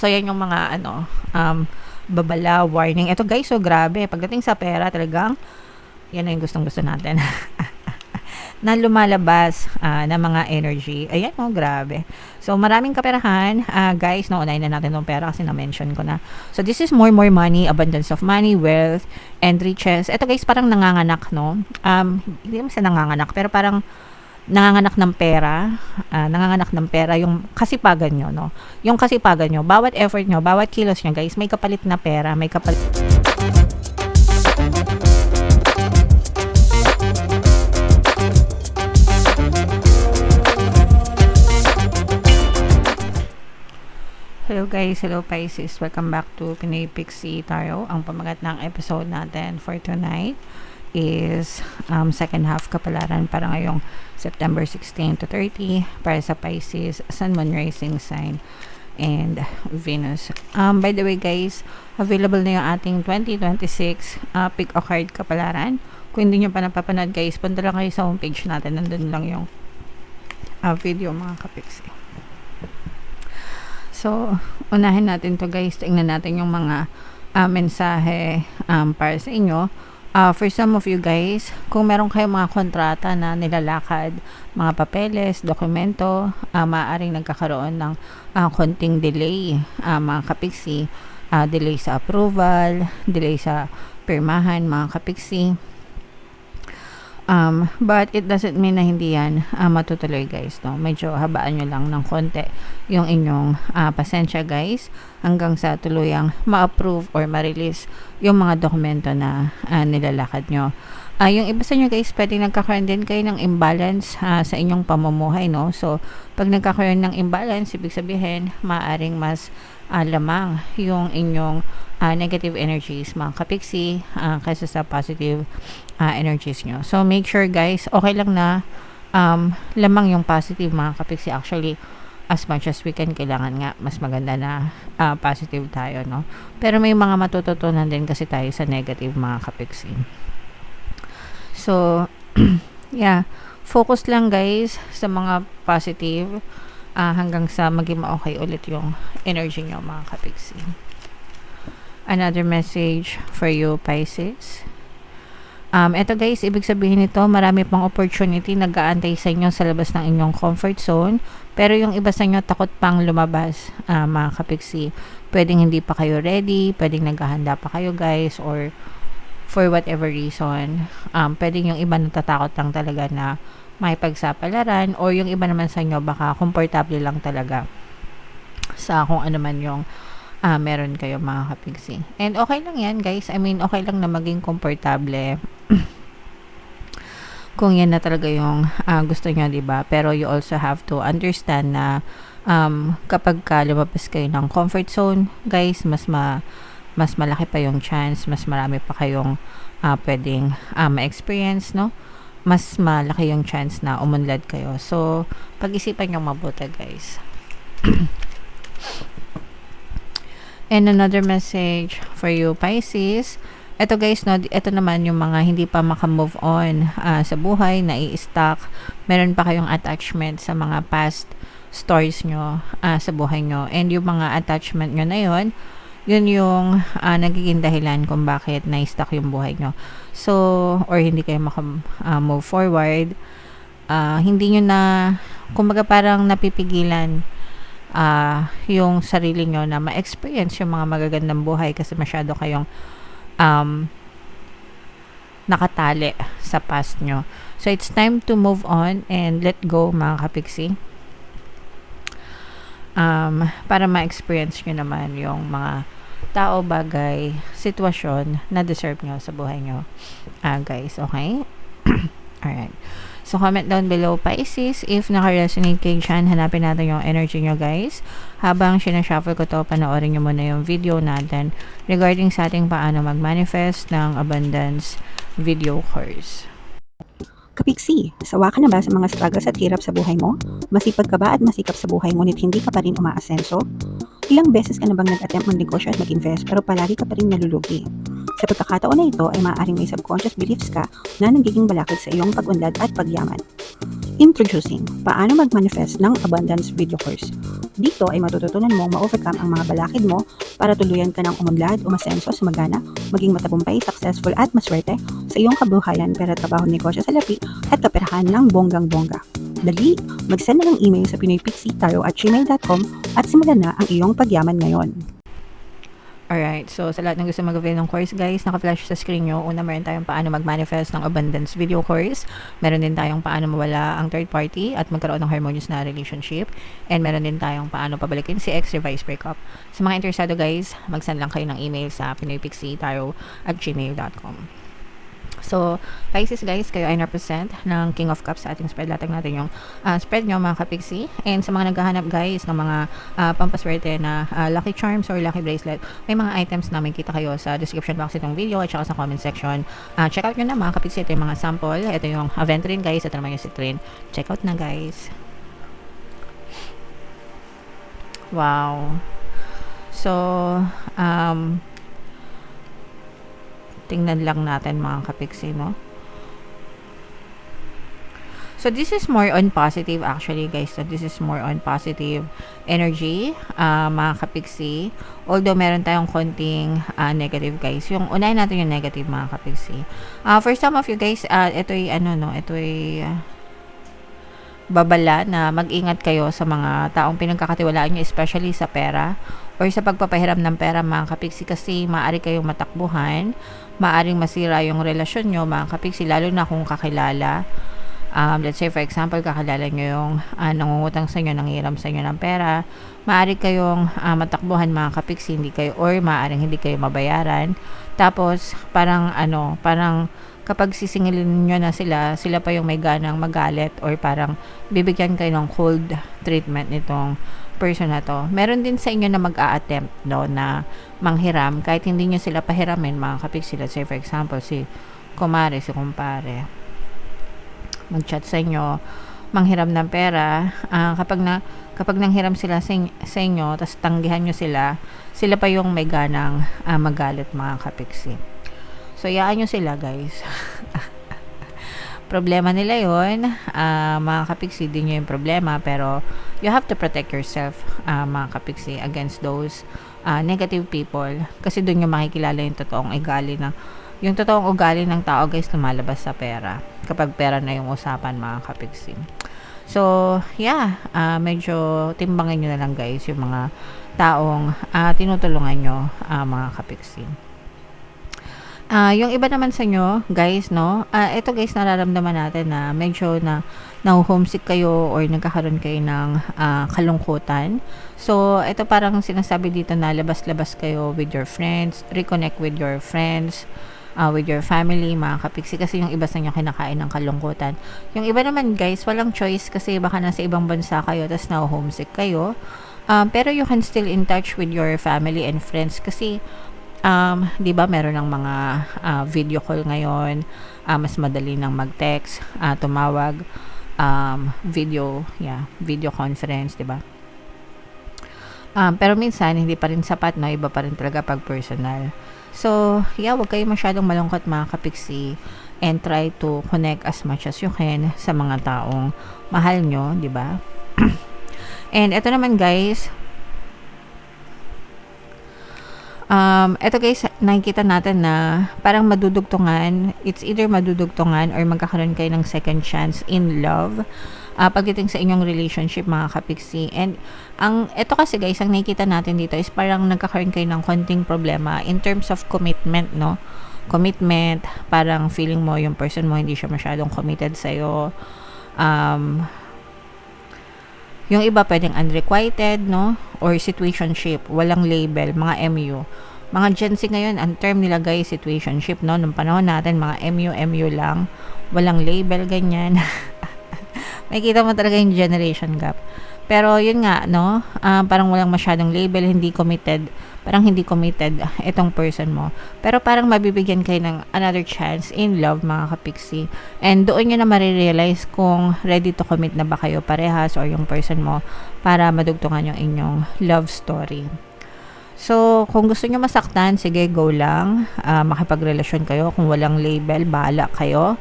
So, yan yung mga babala, warning. Ito guys, so grabe. Pagdating sa pera, talagang yan na yung gustong-gusto natin. Na lumalabas na mga energy. Ayan, oh, grabe. So, maraming kaperahan. Guys, naunahin na natin itong pera kasi na-mention ko na. So, this is more money, abundance of money, wealth, and riches. Ito guys, parang nanganganak, no? Hindi naman sa nanganganak, pero parang nanganganak ng pera, yung kasipagan nyo, no? Yung kasipagan nyo, bawat effort nyo, bawat kilos nyo, guys, may kapalit na pera, may kapalit. Hello guys, hello Pisces, welcome back to Pinoy Pixie Tarot. Ang pamagat ng episode natin for tonight is second half kapalaran para ngayong September 16 to 30 para sa Pisces, Sun, Moon, Rising sign, and Venus. By the way guys, available na yung ating 2026 pick a card kapalaran. Kung hindi nyo pa napapanood guys, punta lang kayo sa homepage natin, nandun lang yung video mga kapixie. So, unahin natin to guys, tingnan natin yung mga mensahe para sa inyo. For some of you guys, kung meron kayong mga kontrata na nilalakad, mga papeles, dokumento, maaaring nagkakaroon ng konting delay, mga kapiksi, delay sa approval, delay sa pirmahan, mga kapiksi. But it doesn't mean na hindi yan matutuloy guys, no? Medyo habaan nyo lang ng konti yung inyong pasensya guys hanggang sa tuluyang ma-approve or ma-release yung mga dokumento na nilalakad nyo. Yung iba sa nyo guys, pwede nagkakaroon din kayo ng imbalance sa inyong pamumuhay, no? So, pag nagkakaroon ng imbalance, ibig sabihin, maaaring mas lamang yung inyong negative energies, mga kapiksi, kaysa sa positive energies nyo. So, make sure guys, okay lang na lamang yung positive, mga kapiksi. Actually, as much as we can, kailangan nga mas maganda na positive tayo, no? Pero may mga matututunan din kasi tayo sa negative, mga kapiksi. So, yeah, focus lang guys sa mga positive hanggang sa maging okay ulit yung energy nyo, mga kapiksi. Another message for you, Pisces. Ito guys, ibig sabihin nito, marami pang opportunity nag-aantay sa inyo sa labas ng inyong comfort zone. Pero yung iba sa inyo takot pang lumabas, mga kapiksi. Pwedeng hindi pa kayo ready, pwedeng naghahanda pa kayo guys, or for whatever reason. Pwedeng yung iba natatakot lang talaga na may pagsapalaran, or yung iba naman sa inyo baka komportable lang talaga sa kung ano man yung meron kayo, mga kapiksi. And okay lang yan guys, I mean okay lang na maging komportable kung yan na talaga yung gusto nyo, diba? Pero you also have to understand na kapag lumabas kayo ng comfort zone guys, mas malaki pa yung chance, mas marami pa kayong pwedeng ma-experience, no? Mas malaki yung chance na umunlad kayo. So, pag-isipan nyo mabuti guys. And another message for you, Pisces. Ito guys, no, ito naman yung mga hindi pa maka-move on sa buhay, na i-stuck. Meron pa kayong attachment sa mga past stories nyo sa buhay nyo. And yung mga attachment nyo na yun yung nagiging dahilan kung bakit na-stuck yung buhay nyo. So, or hindi kayo maka-move forward. Hindi nyo na, kumbaga parang napipigilan yung sarili nyo na ma-experience yung mga magagandang buhay kasi masyado kayong nakatali sa past nyo. So, it's time to move on and let go, mga kapiksi. Para ma-experience nyo naman yung mga tao, bagay, sitwasyon na deserve nyo sa buhay nyo. Guys, okay? Alright. So, comment down below, Pisces, if naka-resonate kayo dyan, hanapin natin yung energy nyo, guys. Habang sinashuffle ko to, panoorin nyo muna yung video natin regarding sa ating paano mag-manifest ng abundance video course. Kapiksi, sawa ka na ba sa mga struggles at hirap sa buhay mo? Masipag ka ba at masikap sa buhay ngunit hindi ka pa rin umaasenso? Ilang beses ka na bang nag-attempt mag-negosyo at mag-invest pero palagi ka pa rin nalulugi? Sa pagkakataon na ito ay maaaring may subconscious beliefs ka na nagiging balakid sa iyong pag-unlad at pagyaman. Introducing, paano mag-manifest ng abundance video course. Dito ay matututunan mong ma-overcome ang mga balakid mo para tuluyan ka ng umunlad, umasenso, sumagana, maging matagumpay, successful at maswerte sa iyong kabuhayan, pera, trabaho, negosyo sa lapi at kaperahan ng bonggang-bongga. Dali, mag-send na ng email sa pinoypixie@gmail.com at simulan na ang iyong pagyaman ngayon. Alright, so sa lahat ng gusto mag-avail ng course guys, naka-flash sa screen nyo. Una, meron tayong paano mag-manifest ng abundance video course. Meron din tayong paano mawala ang third party at magkaroon ng harmonious na relationship. And meron din tayong paano pabalikin si ex-revice breakup. Sa mga interesado guys, mag-send lang kayo ng email sa pinoypixie@gmail.com. So, Pisces guys, kayo ay represent ng King of Cups sa ating spread. Latag natin yung spread nyo mga kapixie. And sa mga naghahanap guys ng mga pampaswerte na lucky charms or lucky bracelet, may mga items na may kita kayo sa description box itong video at saka sa comment section. Check out nyo na mga kapixie. Ito yung mga sample. Ito yung Aventurine guys. Ito naman yung Citrine. Check out na guys. Wow. So, tingnan lang natin mga kapixie, no? So, this is more on positive actually, guys. So, this is more on positive energy, mga kapixie. Although, meron tayong konting negative, guys. Yung, unahin natin yung negative, mga kapixie. For some of you, guys, ito'y, babala na mag-ingat kayo sa mga taong pinagkakatiwalaan nyo, especially sa pera or sa pagpapahiram ng pera mga kapixie, kasi maaari kayong matakbuhan, maaring masira yung relasyon nyo mga kapixie, lalo na kung kakilala. Let's say for example, kakilala nyo yung nangungutang sa inyo, nanghiram sa inyo ng pera, maaari kayong matakbuhan mga kapixie, hindi kayo, or maaring hindi kayo mabayaran. Tapos parang kapag sisingilin nyo na sila pa yung may ganang magalit or parang bibigyan kayo ng cold treatment nitong person na to. Meron din sa inyo na mag-a-attempt na manghiram kahit hindi nyo sila pahiramin mga kapixie. Let's say for example, si kumare, si kumpare mag-chat sa inyo, manghiram ng pera. Kapag nanghiram sila sa inyo, tapos tanggihan nyo sila pa yung may ganang magalit mga kapixie. So, yaan nyo sila, guys. Problema nila yun. Mga kapixie, din nyo yung problema. Pero, you have to protect yourself, mga kapixie, against those negative people. Kasi doon nyo makikilala yung totoong ugali ng tao, guys, lumalabas sa pera. Kapag pera na yung usapan, mga kapixie. So, yeah. Medyo timbangin nyo na lang, guys, yung mga taong tinutulungan nyo, mga kapixie. Yung iba naman sa inyo, guys, no? Ito guys, nararamdaman natin na medyo na-homesick kayo or nagkakaroon kayo ng kalungkutan. So, ito parang sinasabi dito na labas-labas kayo with your friends, reconnect with your friends, with your family, mga kapixie, kasi yung iba sa inyo kinakain ng kalungkutan. Yung iba naman, guys, walang choice kasi baka nasa ibang bansa kayo tapos na-homesick kayo. Pero you can still in touch with your family and friends kasi 'di ba meron ng mga video call ngayon, mas madali nang mag-text, tumawag, video conference, 'di ba? Pero minsan hindi pa rin sapat, no, iba pa rin talaga pag personal. So, wag kayo masyadong malungkot mga kapixie and try to connect as much as you can sa mga taong mahal nyo, 'di ba? And ito naman guys, ito guys, nakikita natin na parang madudugtungan. It's either madudugtungan or magkakaroon kayo ng second chance in love pagdating sa inyong relationship mga kapixie. And ito kasi guys, ang nakikita natin dito is parang nagkakaroon kayo ng konting problema in terms of commitment, no? Commitment, parang feeling mo yung person mo hindi siya masyadong committed sa'yo. Yung iba pwedeng unrequited, no? Or situationship, walang label, mga MU. Mga Gen Z ngayon, ang term nila guys, situationship, no? Nung panahon natin, mga MU lang. Walang label, ganyan. Makikita mo talaga yung generation gap. Pero yun nga, no? Parang walang masyadong label, hindi committed. Parang hindi committed itong person mo. Pero parang mabibigyan kayo ng another chance in love, mga kapixie. And doon nyo na marirealize kung ready to commit na ba kayo parehas or yung person mo para madugtungan yung inyong love story. So, kung gusto nyo masaktan, sige, go lang. Makipagrelasyon kayo. Kung walang label, bahala kayo.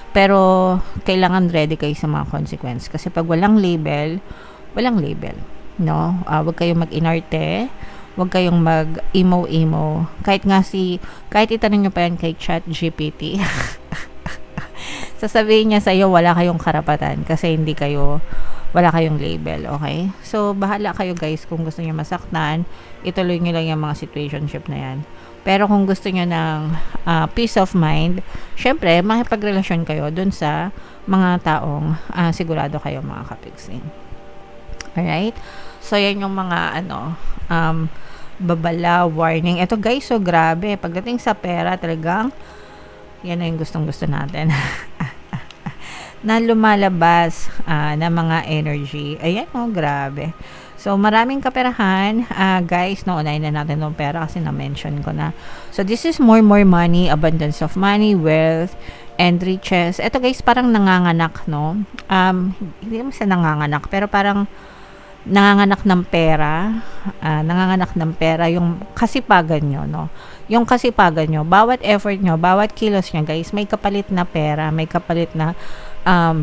Pero kailangan ready kayo sa mga consequence kasi pag walang label, no? Huwag kayong mag-inarte, huwag kayong mag-emo-emo. Kahit itanong nyo pa yan kay ChatGPT, sasabihin niya sa'yo wala kayong karapatan kasi wala kayong label, okay? So, bahala kayo guys kung gusto niyo masaktan, ituloy niyo lang yung mga situationship na yan. Pero kung gusto niyo ng peace of mind, syempre, makipagrelasyon kayo dun sa mga taong sigurado kayo mga kapigsin. Alright? So, yan yung mga babala, warning. Ito guys, so grabe. Pagdating sa pera, talagang yan na yung gustong-gusto natin. Na lumalabas na mga energy. Ayan, grabe. So, maraming kaperahan. Guys, unahin na natin ng pera kasi na-mention ko na. So, this is more money, abundance of money, wealth, and riches. Ito guys, parang nanganganak, no? Hindi naman sa nanganganak, pero parang nanganganak ng pera, yung kasipagan nyo, no? Yung kasipagan nyo, bawat effort nyo, bawat kilos nyo, guys, may kapalit na pera, may kapalit na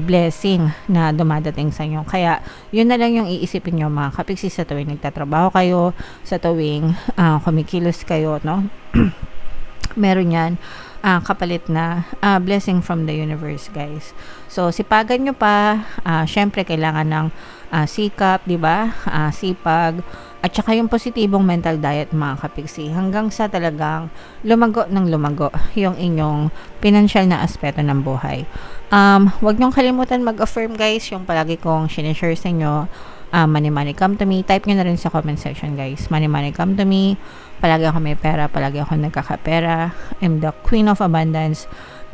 blessing na dumadating sa inyo. Kaya, yun na lang yung iisipin nyo mga kapigsi sa tuwing nagtatrabaho kayo, sa tuwing kumikilos kayo, no? Meron yan kapalit na blessing from the universe, guys. So, sipagan nyo pa. Syempre, kailangan ng sikap, di ba? Sipag. At saka yung positibong mental diet, mga kapigsi. Hanggang sa talagang lumago yung inyong financial na aspeto ng buhay. Huwag nyong kalimutan mag-affirm, guys. Yung palagi kong sinishare sa inyo. Money, come to me. Type nyo na rin sa comment section, guys. Money, come to me. Palagi ako may pera. Palagi ako nagkakapera. I'm the queen of abundance.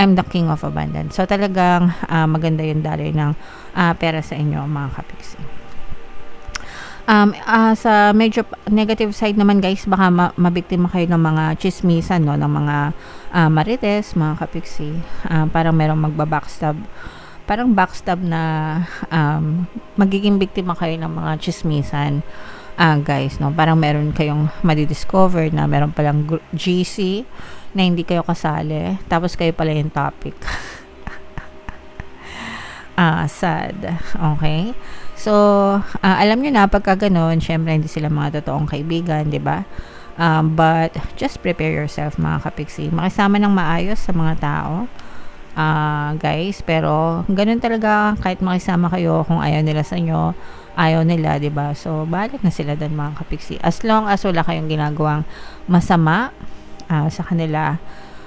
I'm the king of abundance. So, talagang maganda yung daloy ng pera sa inyo, mga kapigsi. Sa medyo negative side naman, guys, baka mabiktima kayo ng mga chismisan, no? Ng mga marites, mga kapigsi. Parang merong magbabackstab. Parang backstab na magiging biktima kayo ng mga chismisan, guys, no? Parang meron kayong madidiscover na meron palang GC na hindi kayo kasali, tapos kayo pala yung topic. Sad. Okay? So, alam nyo na, pagka ganun, syempre hindi sila mga totoong kaibigan, di ba? But, just prepare yourself, mga kapigsi. Makisama ng maayos sa mga tao, guys. Pero, ganun talaga, kahit makisama kayo, kung ayaw nila sa inyo, ayaw nila, di ba? So, balik na sila doon, mga kapigsi. As long as wala kayong ginagawang masama sa kanila,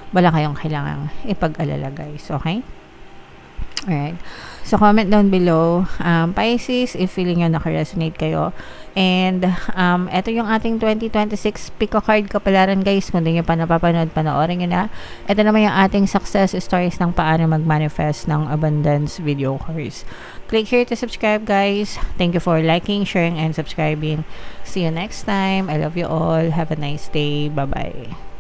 wala kayong kailangang ipag-alala, guys. Okay? Alright. So, comment down below, Pisces, if feeling nyo naka-resonate kayo. And, eto yung ating 2026 Pico Card Kapalaran, guys. Kung di nyo pa napapanood, panoorin nyo na. Ito naman yung ating success stories ng paano mag-manifest ng abundance video course. Click here to subscribe, guys. Thank you for liking, sharing, and subscribing. See you next time. I love you all. Have a nice day. Bye-bye.